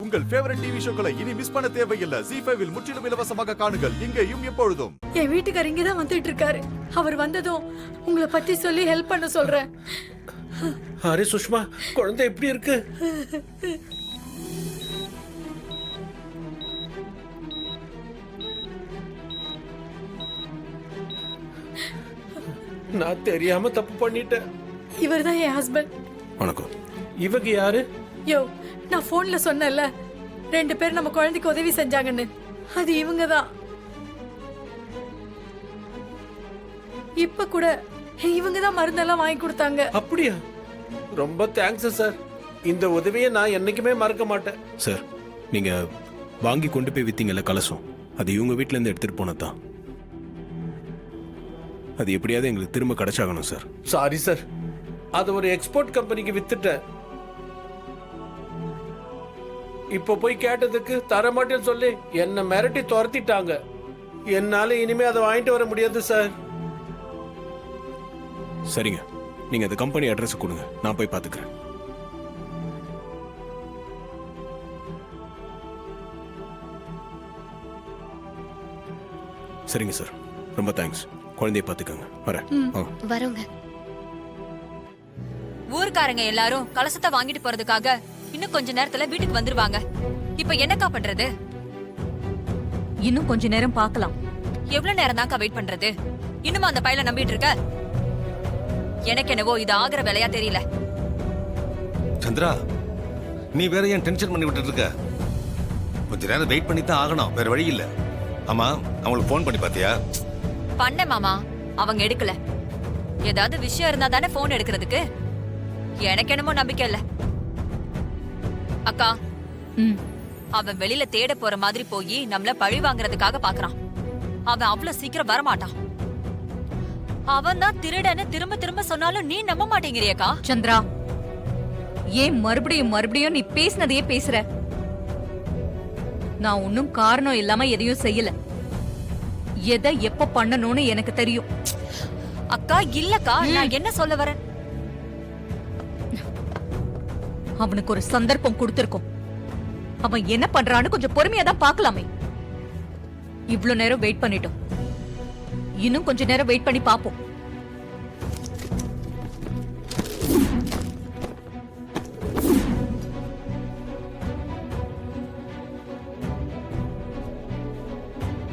உங்கள் favourite TV ஷோக்களை இனி miss பண்ண தேவையில்லை. ஜீ5 இல் முற்றிலும் இலவசமாக காணுங்கள், இங்கேயும் எப்பொழுதும். என் வீட்டுக்காரர் இங்கதான் வந்துட்டு இருக்காரு. அவர் வந்ததும் உங்களை பத்தி சொல்லி ஹெல்ப் பண்ண சொல்றேன். அரே சுஷ்மா, குழந்தை எப்படி இருக்கு? நான் தெரியாம தப்பு பண்ணிட்டேன். இவர்தான் என் ஹஸ்பண்ட். வணக்கம். இவங்க யாரு? யோ, நான் போன்ல சொன்னேன்ல 2 பேர் நம்ம குழந்தைக்கு உதவி செஞ்சாங்கன்னு, அது இவங்க தான். இப்ப கூட இவங்க தான் மருந்தெல்லாம் வாங்கி கொடுத்தாங்க. அப்படியா? ரொம்ப தேங்க்ஸ் சார். இந்த உதவியை நான் என்னைக்குமே மறக்க மாட்டேன். சார், நீங்க வாங்கி கொண்டு போய் வித்தீங்கல்ல கலசம், அது இவங்க வீட்ல இருந்து எடுத்துட்டு போனதான். அது எப்படியாவது எங்களுக்கு திரும்ப கிடைச்சாகணும் சார். சாரி சார், அது ஒரு எக்ஸ்போர்ட் கம்பெனிக்கு வித்துட்டேன். இப்ப போய் கேட்டதுக்கு தர மாட்டேன்னு சொல்லி என்ன மிரட்டி துரத்திட்டாங்க. என்னால இனிமே அதை வாங்கிட்டு வர முடியாது சார். சரிங்க, நீங்க அந்த கம்பெனி அட்ரஸ் கொடுங்க, நான் போய் பாத்துக்கிறேன். சரிங்க சார், ரொம்ப தேங்க்ஸ். குழந்தைய பாத்துக்கோங்க. வரேன். வரோங்க. ஊர்க்காரங்க எல்லாரும் கலசத்தை வாங்கிட்டு போறதுக்காக இன்னும் கொஞ்ச நேரத்துல வீட்டுக்கு வந்துருவாங்க. இப்ப என்னக்கா பண்றது? இன்னும் கொஞ்ச நேரம் பார்க்கலாம். எவ்வளவு நேரம் தான்க்கா வெயிட் பண்றது? இன்னும் அந்த பையல நம்பிட்டு இருக்க? எனக்கு என்னவோ இது ஆகிற வேலையா தெரியல. சந்திரா, நீ வேற ஏன் டென்ஷன் பண்ணி விட்டுட்டு இருக்க? கொஞ்ச நேரம் வெயிட் பண்ணி தான் ஆகணும், வேற வழி இல்ல. ஆமா, அவங்களுக்கு போன் பண்ணி பாத்தியா? பண்ண மாமா, அவங்க எடுக்கல. ஏதாவது விஷயம் இருந்தா தானே போன் எடுக்கிறதுக்கு. எனக்கு என்னமோ நம்பிக்கை இல்ல. அக்கா, அவன் வெளியில தேட போற மாதிரி போய் நம்மள பழி வாங்குறதுக்காக பாக்குறான். அவன் அவ்வளவு சீக்கிரம் வரமாட்டான். அவன் தான் திருடன்னு திரும்ப திரும்ப சொன்னாலும் நீ நம்ப மாட்டேங்கிறியக்கா. சந்திரா, ஏன் மறுபடியும் மறுபடியும் நீ பேசினதையே பேசுற? நான் ஒன்னும் காரணம் இல்லாம எதையும் செய்யல. எதை எப்ப பண்ணணும்னு எனக்கு தெரியும். அக்கா இல்லக்கா, நான் என்ன சொல்ல வரேன்? அவனுக்கு ஒரு சந்தர்ப்பம் கொடுத்திருக்கோம். அவன் என்ன பண்றான்னு கொஞ்சம் பொறுமையா தான் பார்க்கலாமே. இவ்ளோ நேரம் வெயிட் பண்ணிட்டோம், இன்னும் கொஞ்ச நேரம் வெயிட் பண்ணி பாப்போம்.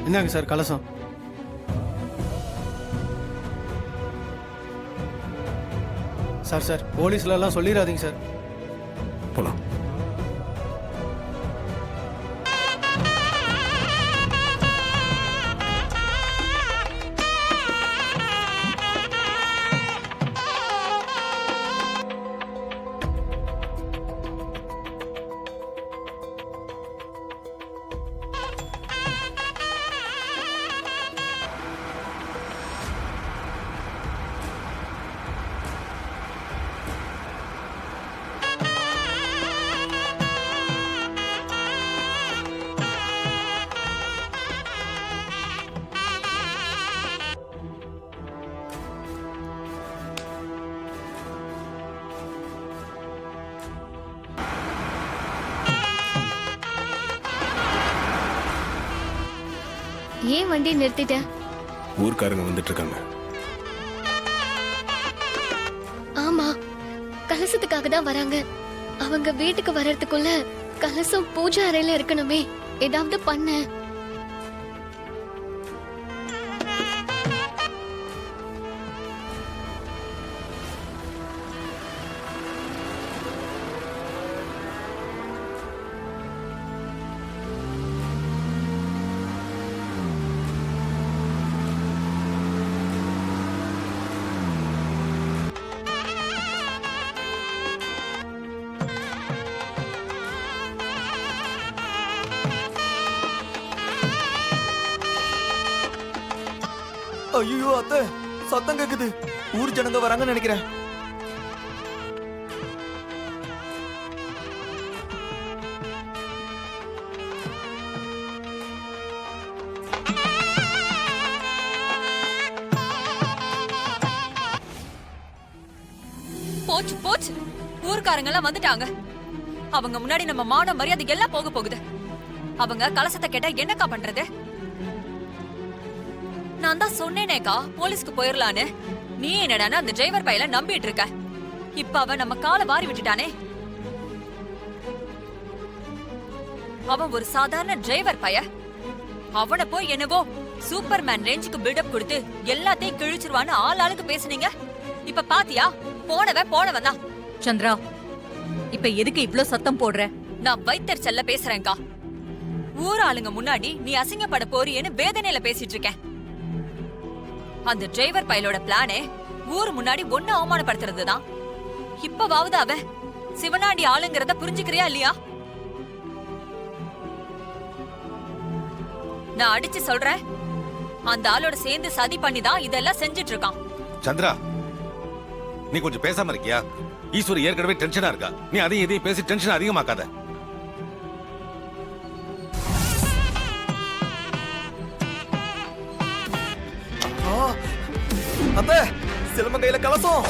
என்னங்க சார் கலசம்? சார் போலீஸ்ல எல்லாம் சொல்லிடாதீங்க சார். போலாம். ஏன் வண்டி நிறுத்திட்ட? ஊர்க்காரங்க வந்துட்டு இருக்காங்க. ஆமா, கலசத்துக்காக தான் வராங்க. அவங்க வீட்டுக்கு வர்றதுக்குள்ள கலசம் பூஜை அறையில இருக்கணுமே. ஏதாவது பண்ண. ஐயோ அத்தை, சத்தம் கேக்குது. ஊர் ஜனங்க வராங்கன்னு நினைக்கிறேன். போச்சு போச்சு, ஊர்க்காரங்க எல்லாம் வந்துட்டாங்க. அவங்க முன்னாடி நம்ம மான மரியாதை எல்லாம் போக போகுது. அவங்க கலசத்தை கேட்டா என்னக்கா பண்றது? நான் தான் சொன்னேனேக்கா போலீஸ்க்கு போயிரலான்னு. நீ என்னடானா அந்த டிரைவர் பையல நம்பிட்டு இருக்க. இப்ப அவன் நம்ம காலை வாரி விட்டுட்டானே. அவன் ஒரு சாதாரண டிரைவர் பைய. அவனை போய் என்னவோ சூப்பர்மேன் ரேஞ்சுக்கு பில்டப் கொடுத்து எல்லாத்தையும் கிழிச்சிருவான்னு ஆளுக்கு பேசுனீங்க. இப்ப பாத்தியா, போனவன் தான். சந்திரா, இப்ப எதுக்கு இவ்ளோ சத்தம் போடுற? நான் வைத்தறிச்சல்ல பேசுறேன்க்கா. ஊர் ஆளுங்க முன்னாடி நீ அசிங்கப்பட போறியேன்னு வேதனையில பேசிட்டு இருக்கேன். அந்த டிரைவர் பையலோட பிளானே ஊர் முன்னாடி ஒண்ணு அவமானப்படுத்துறதுதான். இப்பவாவது அவன் சிவனாண்டி ஆளுங்கிறத புரிஞ்சுக்கிறியா இல்லையா? நான் அடிச்சு சொல்றேன், அந்த ஆளோட சேர்ந்து சதி பண்ணிதான் இதெல்லாம் செஞ்சிட்டு இருக்கான். சந்திரா, நீ கொஞ்சம் பேசாம இருக்கியா? ஈஸ்வரி ஏற்கனவே டென்ஷனா இருக்கா. நீ அதையும் இதையும் பேசி டென்ஷன் அதிகமாக்காத. அத்தை, சிலம்பம் கையில கலசம்.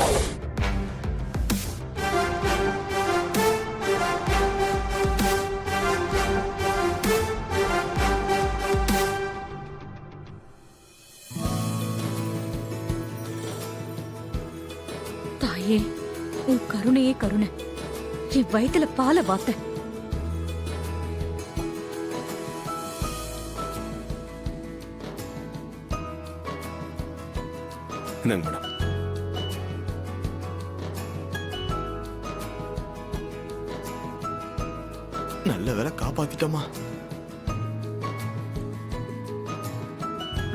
தாயே, உன் கருணையே கருணை. என் வயித்துல பால வாத்த. இந்தாங்க மேடம். நல்ல வேலை காப்பாத்திட்டோமா.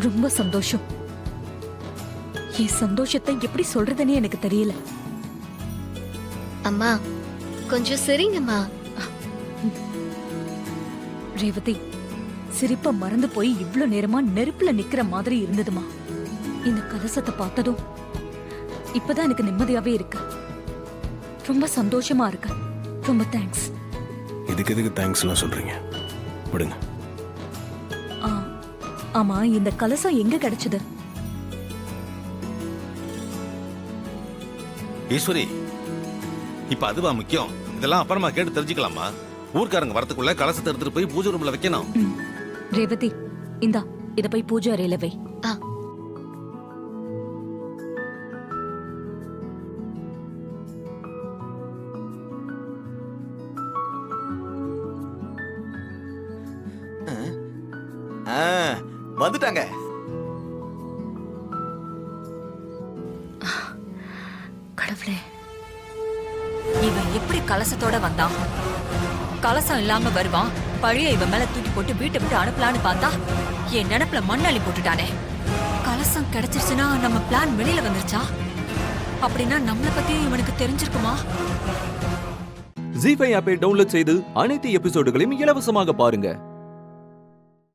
ரொம்ப சந்தோஷம். என் சந்தோஷத்தை எப்படி சொல்றதுன்னே எனக்கு தெரியல. அம்மா கொஞ்சம் சரிங்கம்மா. ரேவதி, சிரிப்ப மறந்து போய் இவ்ளோ நேரமா நெருப்புல நிக்கிற மாதிரி இருந்ததுமா. இந்த கலசத்தை பார்த்ததும் இப்பதான் எனக்கு நிம்மதியாவே இருக்கு. ரொம்ப சந்தோஷமா இருக்கு. ரொம்ப தேங்க்ஸ். இதுக்கு எதுக்கு தேங்க்ஸ்லாம் சொல்றீங்க? விடுங்க. ஆமா, இந்த கலசம் எங்க கிடைச்சது? ஈஸ்வரி, இப்ப அதுவா முக்கியம்? இதெல்லாம் அப்புறமா கேட்டு தெரிஞ்சுக்கலாமா? ஊர்க்காரங்க வரத்துக்குள்ள கலசத்தை எடுத்துட்டு போய் பூஜை ரூம்ல வைக்கணும். ரேவதி, இந்தா இத போய் பூஜை அறையில வை. வந்துட்டாங்க. கடவுளே, இவன் எப்படி கலசத்தோட வந்தான்? கலசம் இல்லாம வருவான், பழிய இவன் மேல தூக்கி போட்டு வீட்டை விட்டு அனுப்பலான்னு பார்த்தா என் நினைப்புல மண்ணள்ளி போட்டுட்டானே. கலசம் கிடைச்சிருச்சுன்னா நம்ம பிளான் வெளியில வந்துருச்சா? அப்படின்னா நம்மளை பத்தி இவனுக்கு தெரிஞ்சிருக்குமா? ஜீ5 ஆப்பை டவுன்லோட் செய்து அனைத்து எபிசோடுகளையும் இலவசமாக பாருங்க.